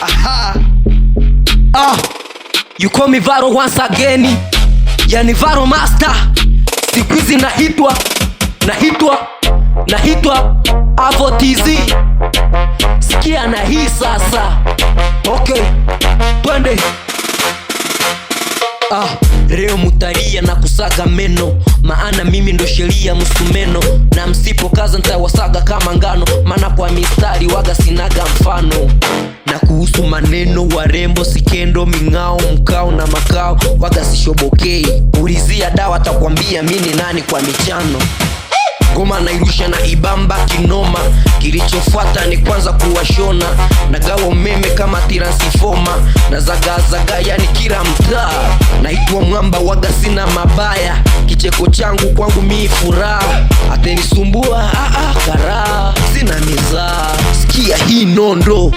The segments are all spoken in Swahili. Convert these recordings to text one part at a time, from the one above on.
Aha. You call me Varo once again. Yani Varo Master. Siku hizi nahitwa Avo TZ. Sikia na hii sasa. Okay, twende. Leo mutalia na kusaga meno, maana mimi ndo sheria msumeno, na msipo kaza nitawasaga kama ngano, maana kwa mistari waga sinaga mfano. Na kuhusu maneno warembo sikendo mingao mkao na makao waga sishobokei, ulizia dawa takwambia mini nani kwa michano. Goma nairusha na ibamba kinoma, kilichofuata ni kwanza kuwashona, nagawa umeme kama tiransifoma, na zaga yani kila mtaa. Naitwa mwamba waga sina mabaya, kicheko changu kwangu mii furaha, atenisumbua kara sina mizaa. Sikia hii nondo,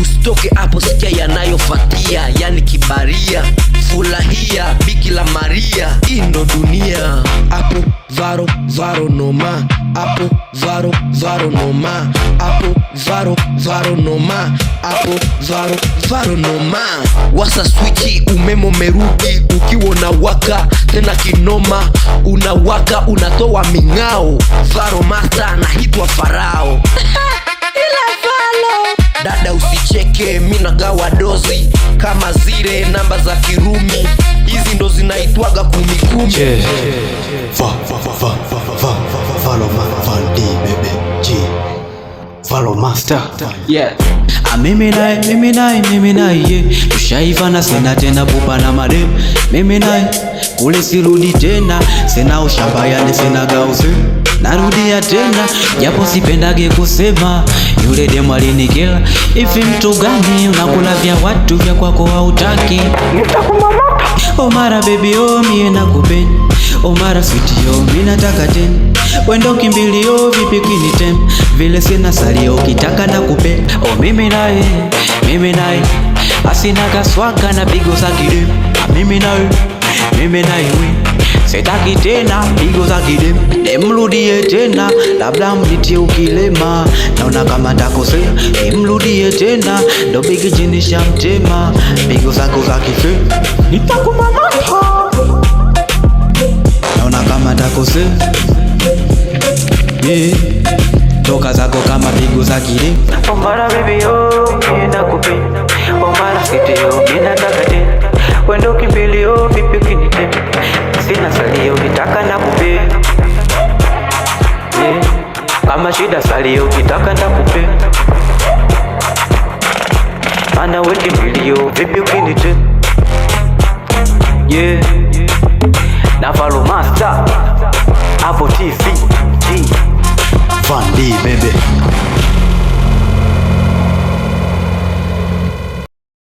usitoke hapo, sikia yanayofatia, yani kibaria fulahia Bikila Maria, ino dunia. Apo Varo noma, apo Varo noma, apo Varo noma, apo Varo noma. Wasa switchi umemo merudi, ukiwa unawaka tena kinoma, unawaka unatoa mingao. Varo Master nahitwa Farao. Dada usicheke, mina gawa dozi kama zile namba za Kirumi, hizi ndo zinaitwaga kumikumi. Varo Master. Yeah. Mimi naye tushaivana, sina tena pupa na madem. Mimi naye kule sirudi tena, sina ushamba yani sina gauze, narudia tena japo sipendage kusema, yule demu alinikela. Ifi mtu gani unakula vya watu vya kwako hautaki? Omara baby mie nakupenda, Omara sweet mimi nataka tena, wendo kimbilio vipi kinitem, vile sina salio ukitaka nakupenda. Mimi naye asina kaswaga na pigo za kidem. Mimi naye we sitaki tena pigo za kidem, nimrudie tena labda mnitie ukilema, naona kama takosea, nimrudie tena ndo bigi jini shamtema, pigo zako za kife nitakumamata, naona kama takosea, toka zako kama pigo za kidem. Omara baby mie nakupenda, Omara sweet mie nataka tena, wendo kimbilio vipi kinitem, sina salio ukitaka nakupenda. Kama shida salio ukitaka nakupenda, mana we kimbilio vipi kinitem. Na Varo Master Avo TZ Van D baby.